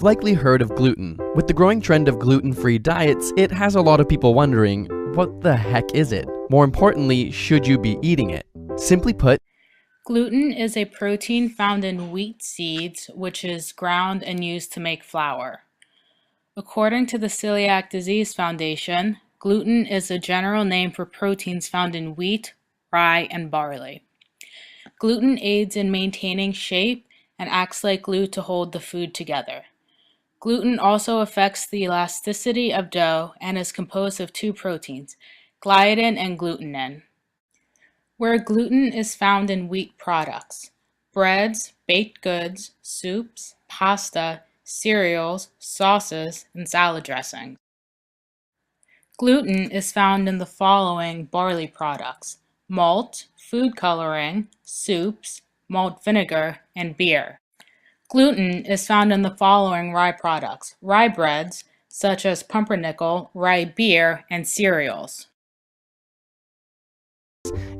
likely heard of gluten. With the growing trend of gluten-free diets, it has a lot of people wondering, what the heck is it? More importantly, should you be eating it? Simply put, gluten is a protein found in wheat seeds, which is ground and used to make flour. According to the Celiac Disease Foundation, gluten is a general name for proteins found in wheat, rye, and barley. Gluten aids in maintaining shape and acts like glue to hold the food together. Gluten also affects the elasticity of dough and is composed of two proteins, gliadin and glutenin. Where gluten is found in wheat products, breads, baked goods, soups, pasta, cereals, sauces, and salad dressings. Gluten is found in the following barley products: malt, food coloring, soups, malt vinegar, and beer. Gluten is found in the following rye products: rye breads, such as pumpernickel, rye beer, and cereals.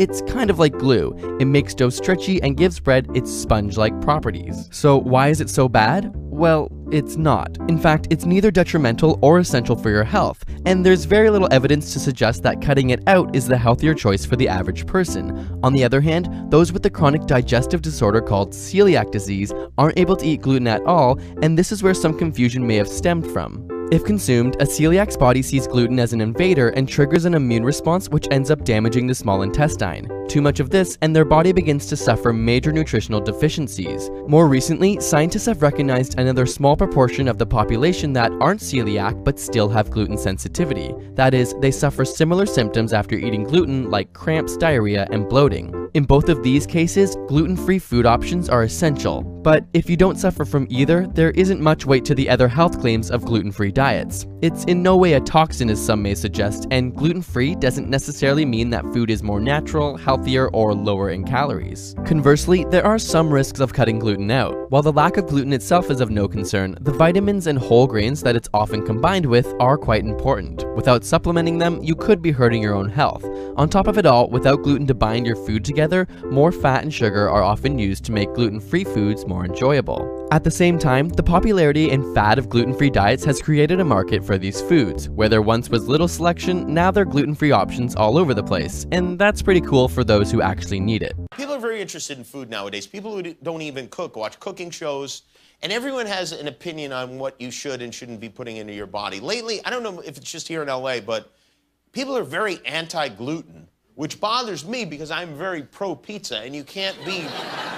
it's kind of like glue. It makes dough stretchy and gives bread its sponge-like properties. So why is it so bad? Well, it's not. In fact, it's neither detrimental or essential for your health, and there's very little evidence to suggest that cutting it out is the healthier choice for the average person. On the other hand, those with the chronic digestive disorder called celiac disease aren't able to eat gluten at all, and this is where some confusion may have stemmed from. If consumed, a celiac's body sees gluten as an invader and triggers an immune response which ends up damaging the small intestine. Too much of this, and their body begins to suffer major nutritional deficiencies. More recently, scientists have recognized another small proportion of the population that aren't celiac but still have gluten sensitivity. That is, they suffer similar symptoms after eating gluten like cramps, diarrhea, and bloating. In both of these cases, gluten-free food options are essential. But if you don't suffer from either, there isn't much weight to the other health claims of gluten-free diets. It's in no way a toxin as some may suggest, and gluten-free doesn't necessarily mean that food is more natural, healthier, or lower in calories. Conversely, there are some risks of cutting gluten out. While the lack of gluten itself is of no concern, the vitamins and whole grains that it's often combined with are quite important. Without supplementing them, you could be hurting your own health. On top of it all, without gluten to bind your food together, more fat and sugar are often used to make gluten-free foods more enjoyable. At the same time, the popularity and fad of gluten-free diets has created a market for these foods. Where there once was little selection, now there are gluten-free options all over the place, and that's pretty cool for those who actually need it. People are very interested in food nowadays. People who don't even cook watch cooking shows, and everyone has an opinion on what you should and shouldn't be putting into your body. Lately, I don't know if it's just here in LA, but people are very anti-gluten, which bothers me because I'm very pro-pizza, and you can't be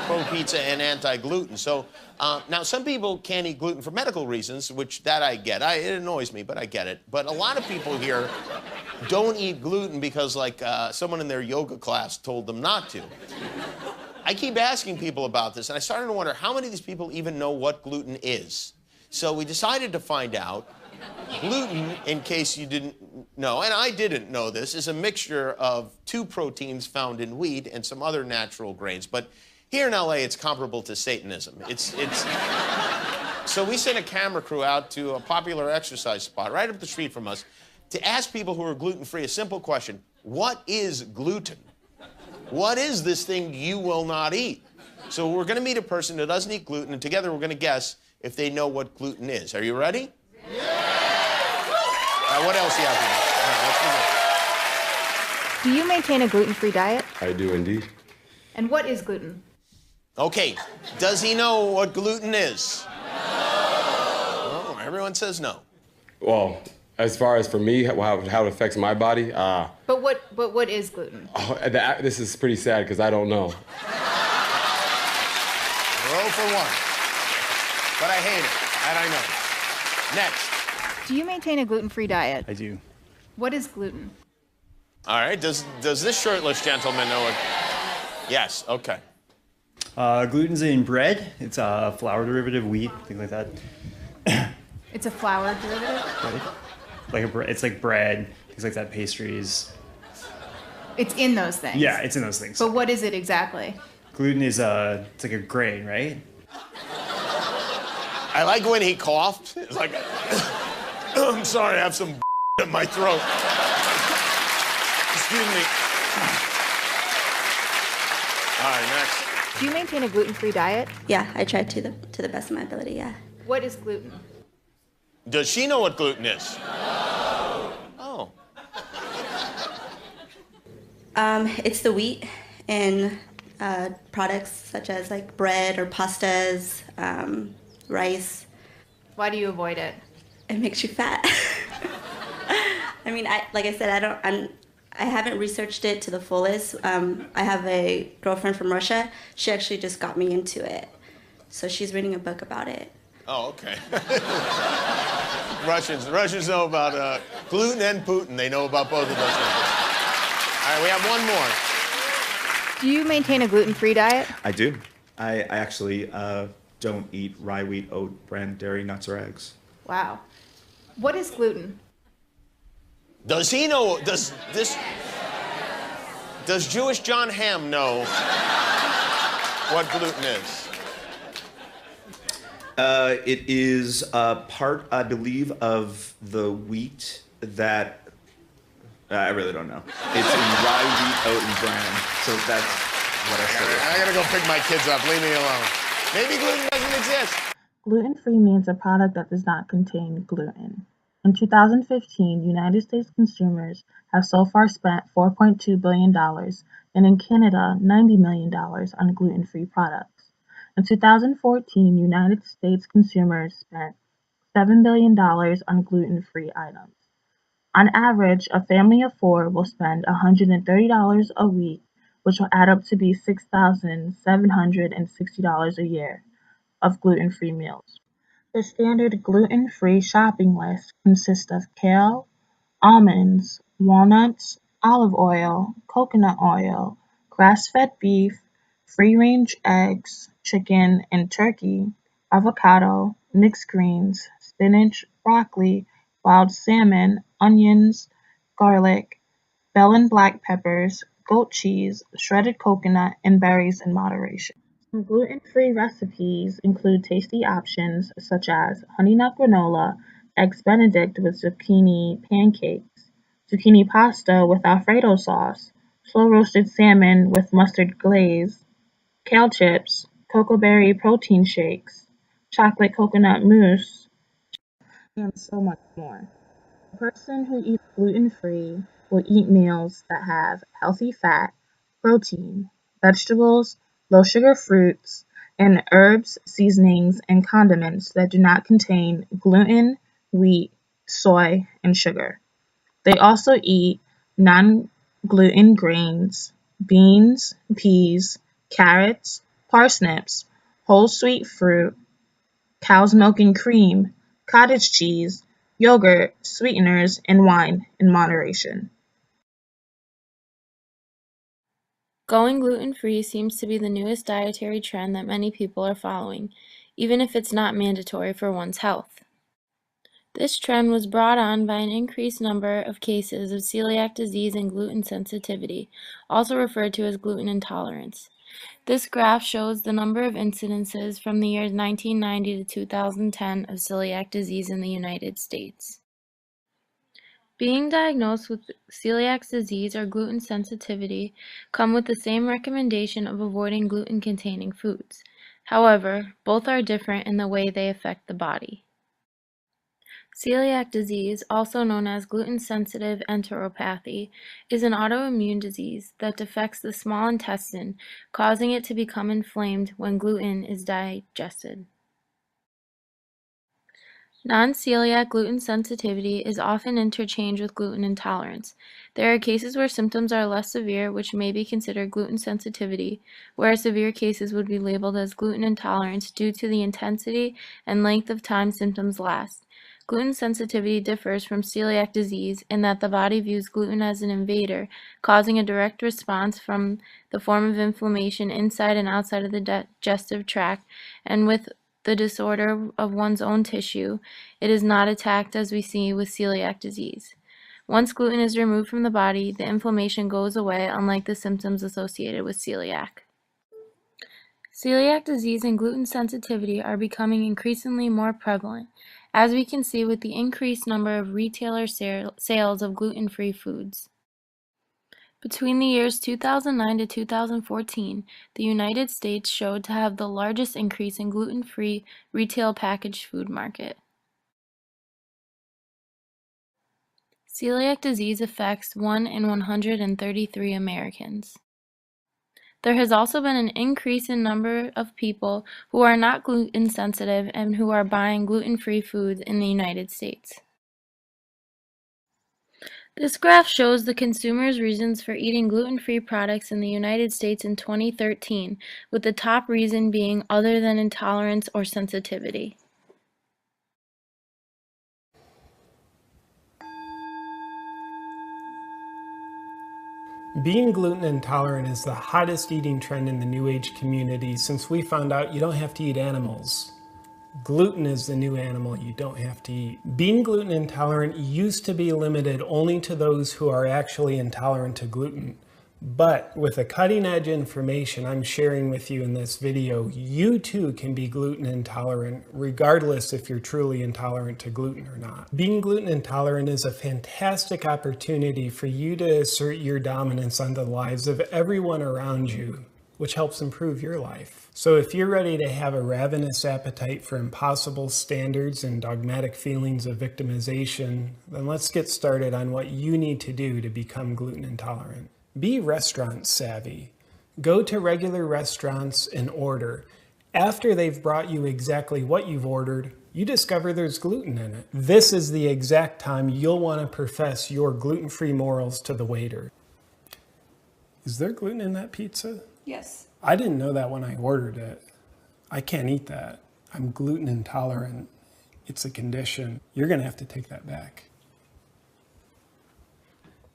pro-pizza and anti-gluten. So now some people can't eat gluten for medical reasons, which that I get. It annoys me, but I get it. But a lot of people here don't eat gluten because someone in their yoga class told them not to. I keep asking people about this, and I started to wonder how many of these people even know what gluten is. So we decided to find out. Gluten, in case you didn't know, and I didn't know this, is a mixture of two proteins found in wheat and some other natural grains. But here in LA, it's comparable to Satanism. So we sent a camera crew out to a popular exercise spot right up the street from us to ask people who are gluten-free a simple question: what is gluten? What is this thing you will not eat? So we're going to meet a person who doesn't eat gluten, and together we're going to guess if they know what gluten is. Are you ready? Yeah! What else do you have to do? Do you maintain a gluten-free diet? I do indeed. And what is gluten? Okay, does he know what gluten is? No! Oh, everyone says no. Well, as far as for me, how it affects my body, But what is gluten? oh, this is pretty sad because I don't know. 0 for 1. But I hate it, and I know. Next. Do you maintain a gluten-free diet? I do. What is gluten? All right, does this shirtless gentleman know it? Yes, okay. Gluten's in bread. It's a flour derivative, wheat, things like that. It's a flour derivative? Right? It's like bread, things like that, pastries. It's in those things? Yeah, it's in those things. But what is it exactly? Gluten is it's like a grain, right? I like when he coughed. It's like, I'm sorry, I have some in my throat. Excuse me. All right, next. Do you maintain a gluten-free diet? Yeah, I try to the best of my ability, yeah. What is gluten? Does she know what gluten is? Oh. It's the wheat in products such as like bread or pastas, rice. Why do you avoid it? It makes you fat. I mean, like I said, I haven't researched it to the fullest. I have a girlfriend from Russia. She actually just got me into it, so she's reading a book about it. Oh, okay. Russians know about gluten and Putin. They know about both of those things. All right, we have one more. Do you maintain a gluten-free diet? I do. I actually don't eat rye, wheat, oat, bran, dairy, nuts, or eggs. Wow. What is gluten? Does he know? Does Jewish John Hamm know what gluten is? It is part, I believe, of the wheat that I really don't know. It's in rye, wheat, oat, and bran. So that's what I said. I gotta go pick my kids up. Leave me alone. Maybe gluten doesn't exist. Gluten-free means a product that does not contain gluten. In 2015, United States consumers have so far spent $4.2 billion, and in Canada, $90 million on gluten-free products. In 2014, United States consumers spent $7 billion on gluten-free items. On average, a family of four will spend $130 a week, which will add up to be $6,760 a year of gluten-free meals. The standard gluten-free shopping list consists of kale, almonds, walnuts, olive oil, coconut oil, grass-fed beef, free-range eggs, chicken and turkey, avocado, mixed greens, spinach, broccoli, wild salmon, onions, garlic, bell and black peppers, goat cheese, shredded coconut, and berries in moderation. Some gluten-free recipes include tasty options such as honey nut granola, eggs benedict with zucchini pancakes, zucchini pasta with Alfredo sauce, slow-roasted salmon with mustard glaze, kale chips, cocoa berry protein shakes, chocolate coconut mousse, and so much more. A person who eats gluten-free will eat meals that have healthy fat, protein, vegetables, low-sugar fruits, and herbs, seasonings, and condiments that do not contain gluten, wheat, soy, and sugar. They also eat non-gluten grains, beans, peas, carrots, parsnips, whole sweet fruit, cow's milk and cream, cottage cheese, yogurt, sweeteners, and wine in moderation. Going gluten-free seems to be the newest dietary trend that many people are following, even if it's not mandatory for one's health. This trend was brought on by an increased number of cases of celiac disease and gluten sensitivity, also referred to as gluten intolerance. This graph shows the number of incidences from the years 1990 to 2010 of celiac disease in the United States. Being diagnosed with celiac disease or gluten sensitivity come with the same recommendation of avoiding gluten-containing foods. However, both are different in the way they affect the body. Celiac disease, also known as gluten-sensitive enteropathy, is an autoimmune disease that affects the small intestine, causing it to become inflamed when gluten is digested. Non-celiac gluten sensitivity is often interchanged with gluten intolerance. There are cases where symptoms are less severe, which may be considered gluten sensitivity, whereas severe cases would be labeled as gluten intolerance due to the intensity and length of time symptoms last. Gluten sensitivity differs from celiac disease in that the body views gluten as an invader, causing a direct response from the form of inflammation inside and outside of the digestive tract, and with the disorder of one's own tissue, it is not attacked as we see with celiac disease. Once gluten is removed from the body, the inflammation goes away, unlike the symptoms associated with celiac. Celiac disease and gluten sensitivity are becoming increasingly more prevalent, as we can see with the increased number of retailer sales of gluten-free foods. Between the years 2009 to 2014, the United States showed to have the largest increase in gluten-free retail packaged food market. Celiac disease affects 1 in 133 Americans. There has also been an increase in number of people who are not gluten sensitive and who are buying gluten-free foods in the United States. This graph shows the consumers' reasons for eating gluten-free products in the United States in 2013, with the top reason being other than intolerance or sensitivity. Being gluten intolerant is the hottest eating trend in the New Age community since we found out you don't have to eat animals. Gluten is the new animal you don't have to eat. Being gluten intolerant used to be limited only to those who are actually intolerant to gluten. But with the cutting edge information I'm sharing with you in this video, you too can be gluten intolerant regardless if you're truly intolerant to gluten or not. Being gluten intolerant is a fantastic opportunity for you to assert your dominance on the lives of everyone around you, which helps improve your life. So if you're ready to have a ravenous appetite for impossible standards and dogmatic feelings of victimization, then let's get started on what you need to do to become gluten intolerant. Be restaurant savvy. Go to regular restaurants and order. After they've brought you exactly what you've ordered, you discover there's gluten in it. This is the exact time you'll want to profess your gluten-free morals to the waiter. Is there gluten in that pizza? Yes. I didn't know that when I ordered it. I can't eat that. I'm gluten intolerant. It's a condition. You're gonna have to take that back.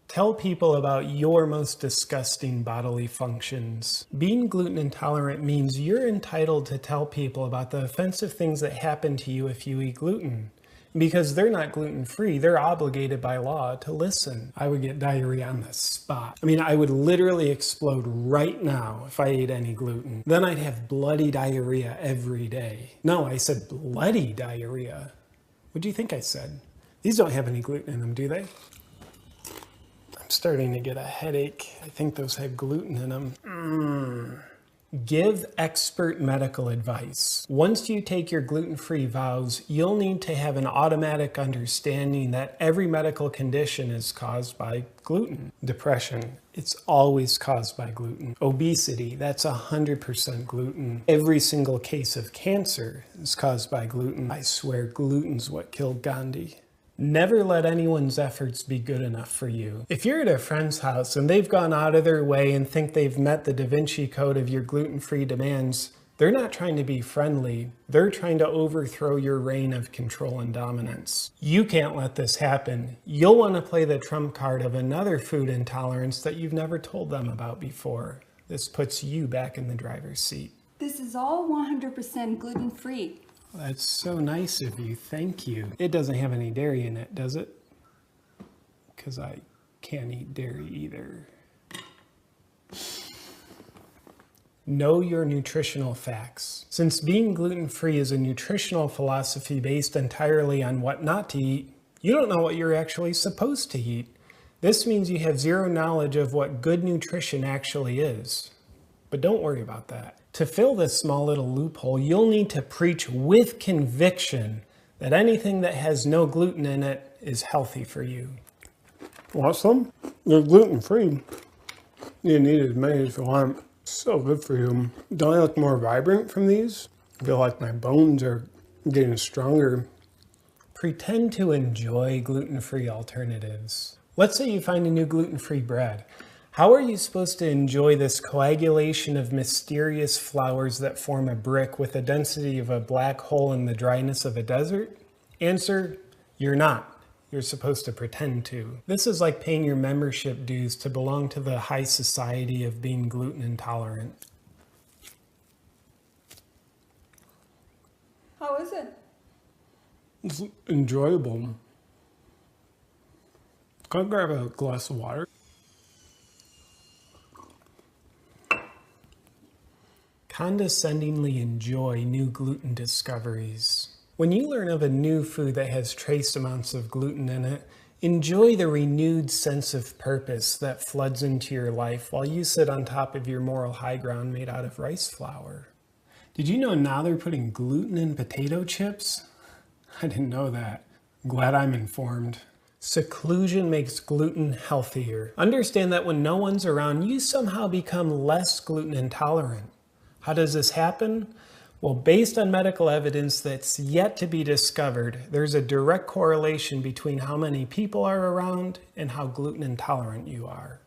Tell people about your most disgusting bodily functions. Being gluten intolerant means you're entitled to tell people about the offensive things that happen to you if you eat gluten. Because they're not gluten-free, they're obligated by law to listen. I would get diarrhea on the spot. I mean, I would literally explode right now if I ate any gluten. Then I'd have bloody diarrhea every day. No, I said bloody diarrhea. What do you think I said? These don't have any gluten in them, do they? I'm starting to get a headache. I think those had gluten in them. Give expert medical advice. Once you take your gluten-free vows, you'll need to have an automatic understanding that every medical condition is caused by gluten. Depression, it's always caused by gluten. Obesity, that's 100% gluten. Every single case of cancer is caused by gluten. I swear gluten's what killed Gandhi. Never let anyone's efforts be good enough for you. If you're at a friend's house and they've gone out of their way and think they've met the Da Vinci Code of your gluten-free demands, they're not trying to be friendly. They're trying to overthrow your reign of control and dominance. You can't let this happen. You'll want to play the trump card of another food intolerance that you've never told them about before. This puts you back in the driver's seat. This is all 100% gluten-free. That's so nice of you. Thank you. It doesn't have any dairy in it, does it? Because I can't eat dairy either. Know your nutritional facts. Since being gluten-free is a nutritional philosophy based entirely on what not to eat, you don't know what you're actually supposed to eat. This means you have zero knowledge of what good nutrition actually is. But don't worry about that. To fill this small little loophole, you'll need to preach with conviction that anything that has no gluten in it is healthy for you. Want some? They're gluten-free. You need as many as you want. So good for you. Don't I look more vibrant from these? I feel like my bones are getting stronger. Pretend to enjoy gluten-free alternatives. Let's say you find a new gluten-free bread. How are you supposed to enjoy this coagulation of mysterious flours that form a brick with the density of a black hole in the dryness of a desert? Answer, you're not. You're supposed to pretend to. This is like paying your membership dues to belong to the high society of being gluten intolerant. How is it? It's enjoyable. Can I grab a glass of water? Condescendingly enjoy new gluten discoveries. When you learn of a new food that has trace amounts of gluten in it, enjoy the renewed sense of purpose that floods into your life while you sit on top of your moral high ground made out of rice flour. Did you know now they're putting gluten in potato chips? I didn't know that. Glad I'm informed. Seclusion makes gluten healthier. Understand that when no one's around, you somehow become less gluten intolerant. How does this happen? Well, based on medical evidence that's yet to be discovered, there's a direct correlation between how many people are around and how gluten intolerant you are.